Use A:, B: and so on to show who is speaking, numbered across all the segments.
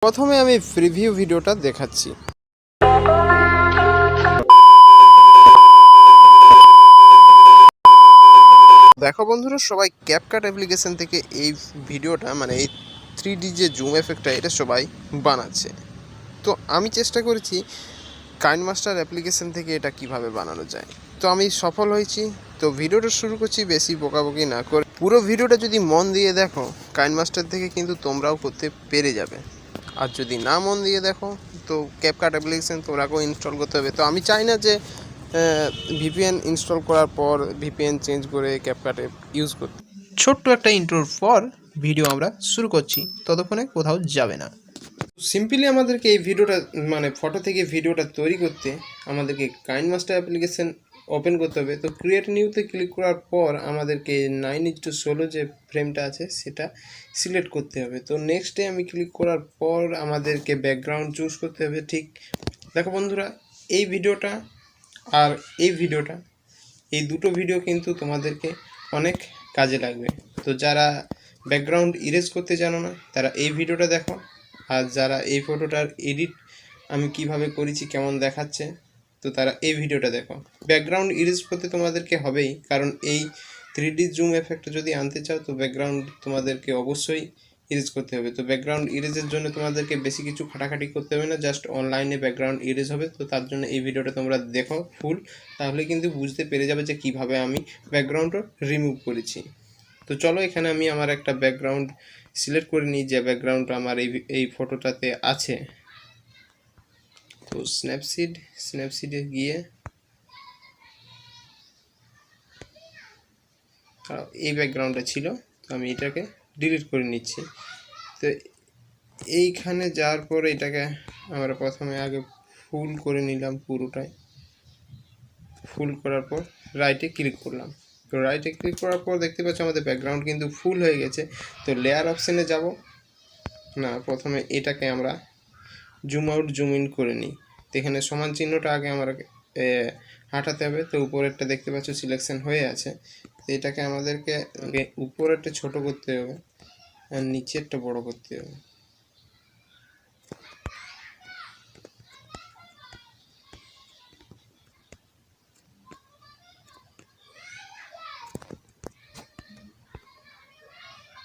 A: প্রথমে আমি প্রিভিউ ভিডিওটা দেখাচ্ছি। দেখো বন্ধুরা, সবাই ক্যাপকাট অ্যাপ্লিকেশন থেকে এই ভিডিওটা মানে এই 3D যে জুম এফেক্টটা এটা সবাই বানাচ্ছে। তো আমি চেষ্টা করেছি কাইনমাস্টার অ্যাপ্লিকেশন থেকে এটা কিভাবে বানানো যায়। তো আমি সফল হয়েছি। তো ভিডিওটা শুরু করছি বেশি বকাবকি না করে। পুরো ভিডিওটা যদি মন দিয়ে দেখো কাইনমাস্টার থেকে কিন্তু তোমরাও করতে পেরে যাবে। আর যদি না মন দিয়ে দেখো তো ক্যাপকাট অ্যাপ্লিকেশন তোমরাকেও ইনস্টল করতে হবে। তো আমি চাই না যে ভিপিএন ইনস্টল করার পর ভিপিএন চেঞ্জ করে ক্যাপকাটে ইউজ করতে। ছোট্ট একটা ইন্ট্রোর পর ভিডিও আমরা শুরু করছি, ততক্ষণে কোথাও যাবে না। সিম্পলি আমাদেরকে এই ভিডিওটা মানে ফটো থেকে ভিডিওটা তৈরি করতে আমাদেরকে কাইনমাস্টার অ্যাপ্লিকেশন ওপেন করতে হবে। তো ক্রিয়েট নিউতে ক্লিক করার পর আমাদেরকে 9:16 যে ফ্রেমটা আছে সেটা সিলেক্ট করতে হবে। তো নেক্সটে আমি ক্লিক করার পর আমাদেরকে ব্যাকগ্রাউন্ড চুজ করতে হবে। ঠিক দেখো বন্ধুরা, এই ভিডিওটা আর এই ভিডিওটা, এই দুটো ভিডিও কিন্তু তোমাদেরকে অনেক কাজে লাগবে। তো যারা ব্যাকগ্রাউন্ড ইরেজ করতে জানো না তারা এই ভিডিওটা দেখো, আর যারা এই ফটোটার এডিট আমি কিভাবে করেছি কেমন দেখাচ্ছে তো তারা এই ভিডিওটা দেখো। ব্যাকগ্রাউন্ড ইরেজ করতে তোমাদেরকে হবেই, কারণ এই 3D জুম এফেক্টটা যদি আনতে চাও তো ব্যাকগ্রাউন্ড তোমাদেরকে অবশ্যই ইরেজ করতে হবে। তো ব্যাকগ্রাউন্ড ইরেজের জন্য তোমাদেরকে বেশি কিছু খাটাখাটি করতে হবে না, জাস্ট অনলাইনে ব্যাকগ্রাউন্ড ইরেজ হবে। তো তার জন্য এই ভিডিওটা তোমরা দেখো ফুল, তাহলে কিন্তু বুঝতে পেরে যাবে যে কিভাবে আমি ব্যাকগ্রাউন্ডটা রিমুভ করেছি। তো চলো এখানে আমি আমার একটা ব্যাকগ্রাউন্ড সিলেক্ট করে নিই যে ব্যাকগ্রাউন্ডটা আমার এই ফটোটাতে আছে। তো স্ন্যাপসিডে গিয়ে এই ব্যাকগ্রাউন্ডটা ছিল, তো আমি এটাকে ডিলিট করে নিচ্ছি। তো এইখানে যাওয়ার পর এটাকে আমরা প্রথমে আগে ফুল করে নিলাম, পুরোটাই ফুল করার পর রাইটে ক্লিক করলাম। তো রাইটে ক্লিক করার পর দেখতে পাচ্ছ আমাদের ব্যাকগ্রাউন্ড কিন্তু ফুল হয়ে গেছে। তো লেয়ার অপশানে যাব না, প্রথমে এটাকে আমরা জুম আউট জুম ইন করে নিই। তো এখানে সমান চিহ্নটা আগে আমরা হাঁটাতে হবে। তো উপরেরটা দেখতে পাচ্ছ সিলেকশন হয়ে আছে। তো এটাকে আমাদেরকে উপরেরটা ছোট করতে হবে আর নিচেরটা বড় করতে হবে।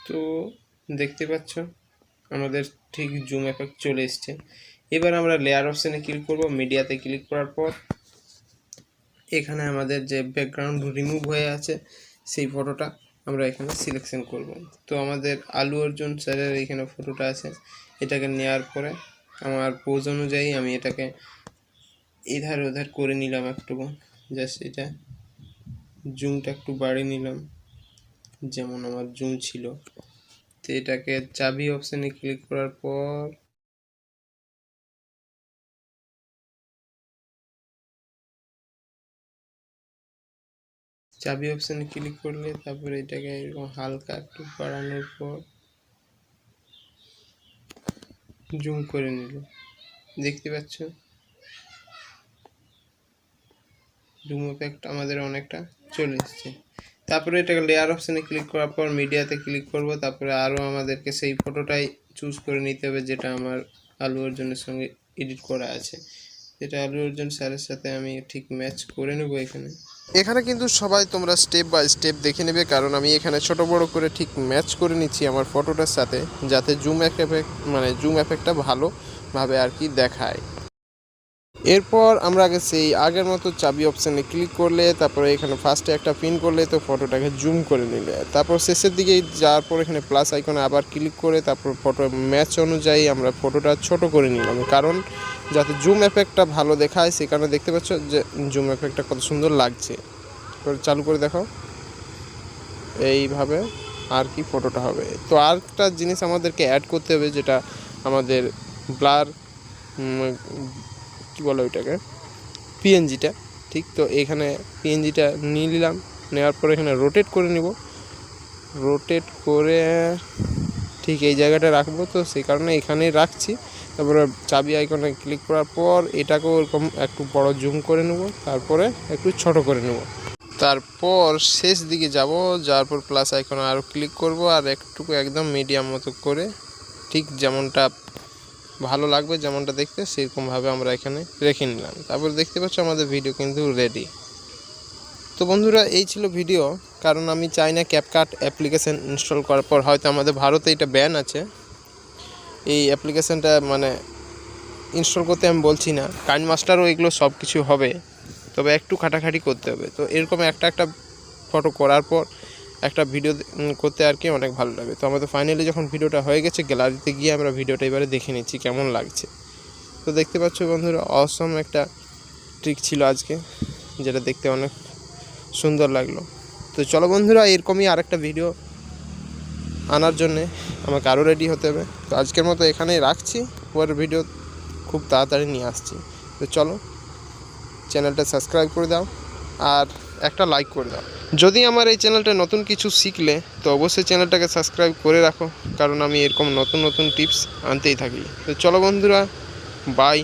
A: তো দেখতে পাচ্ছ আমাদের ঠিক জুম এফেক্ট চলে এসছে। এবার আমরা লেয়ার অপশানে ক্লিক করব। মিডিয়াতে ক্লিক করার পর এখানে আমাদের যে ব্যাকগ্রাউন্ড রিমুভ হয়ে আছে সেই ফটোটা আমরা এখানে সিলেকশন করব। তো আমাদের আলু অর্জুন স্যারের এখানে ফটোটা আছে, এটাকে নেওয়ার পরে আমার পোজ অনুযায়ী আমি এটাকে এধার ওধার করে নিলাম একটু, জাস্ট এটা জুমটা একটু বাড়িয়ে নিলাম যেমন আমার জুম ছিল। তো এটাকে চাবি অপশানে ক্লিক করার পর চাবি অপশানে ক্লিক করলে তারপরে এটাকে এরকম হালকা একটু বাড়ানোর পর জুম করে নিল। দেখতে পাচ্ছ জুম এফেক্ট আমাদের অনেকটা চলে এসছে। তারপরে এটাকে লেয়ার অপশানে ক্লিক করার পর মিডিয়াতে ক্লিক করব। তারপরে আরও আমাদেরকে সেই ফটোটাই চুজ করে নিতে হবে যেটা আমার আলু অর্জুনের সঙ্গে এডিট করা আছে। এটা আলু অর্জুন স্যারের সাথে আমি ঠিক ম্যাচ করে নেব। এখানে কিন্তু সবাই তোমরা স্টেপ বাই স্টেপ দেখে নেবে, কারণ আমি এখানে ছোট বড় করে ঠিক ম্যাচ করে নিচ্ছি আমার ফটোটার সাথে, যাতে জুম এফেক্টটা ভালোভাবে আর কি দেখায়। এরপর আমরা আগে সেই আগের মতো চাবি অপশানে ক্লিক করলে তারপরে এখানে ফার্স্টে একটা পিন করলে তো ফটোটাকে জুম করে নিলে, তারপর শেষের দিকে যাওয়ার পর এখানে প্লাস আইকনে আবার ক্লিক করে তারপর ফটো ম্যাচ অনুযায়ী আমরা ফটোটা ছোট করে নিলাম, কারণ যাতে জুম এফেক্টটা ভালো দেখায়। সেখানে দেখতে পাচ্ছ যে জুম এফেক্টটা কত সুন্দর লাগছে। চালু করে দেখো, এইভাবে আর কি ফটোটা হবে। তো আর একটা জিনিস আমাদেরকে অ্যাড করতে হবে, যেটা আমাদের ব্লার কী বলো ওইটাকে, পিএনজিটা। ঠিক, তো এখানে পিএনজিটা নিয়ে নিলাম, নেওয়ার পর এখানে রোটেট করে নিব। রোটেট করে ঠিক এই জায়গাটা রাখবো, তো সেই কারণে এখানেই রাখছি। তারপরে চাবি আইকনে ক্লিক করার পর এটাকেও এরকম একটু বড় জুম করে নেব, তারপরে একটু ছোট করে নেব। তারপর শেষ দিকে যাওয়ার পর প্লাস আইকনে আরও ক্লিক করব আর একটু একদম মিডিয়াম মতো করে ঠিক যেমনটা ভালো লাগবে যেমনটা দেখতে সেরকমভাবে আমরা এখানে রেখে নিলাম। তারপর দেখতে পাচ্ছ আমাদের ভিডিও কিন্তু রেডি। তো বন্ধুরা এই ছিল ভিডিও, কারণ আমি চাই না ক্যাপকাট অ্যাপ্লিকেশান ইনস্টল করার পর, হয়তো আমাদের ভারতে এটা ব্যান আছে এই অ্যাপ্লিকেশানটা মানে ইনস্টল করতে, আমি বলছি না কাইনমাস্টারও এগুলো সব কিছু হবে, তবে একটু খাটাখাটি করতে হবে। তো এরকম একটা ফটো করার পর একটা ভিডিও করতে আর কি অনেক ভালো লাগে। তো আমাদের ফাইনালি যখন ভিডিওটা হয়ে গেছে, গ্যালারিতে গিয়ে আমরা ভিডিওটা এবারে দেখে নিচ্ছি কেমন লাগছে। তো দেখতে পাচ্ছ বন্ধুরা, অসম একটা ট্রিক ছিল আজকে, যেটা দেখতে অনেক সুন্দর লাগলো। তো চলো বন্ধুরা, এরকমই আরেকটা ভিডিও আনার জন্যে আমাকে আরও রেডি হতে হবে। তো আজকের মতো এখানেই রাখছি, পরের ভিডিও খুব তাড়াতাড়ি নিয়ে আসছি। তো চলো, চ্যানেলটা সাবস্ক্রাইব করে দাও আর একটা লাইক করে দাও। যদি আমার এই চ্যানেলটা নতুন কিছু শিখলে তো অবশ্যই চ্যানেলটাকে সাবস্ক্রাইব করে রাখো, কারণ আমি এরকম নতুন নতুন টিপস আনতেই থাকি। তো চলো বন্ধুরা, বাই।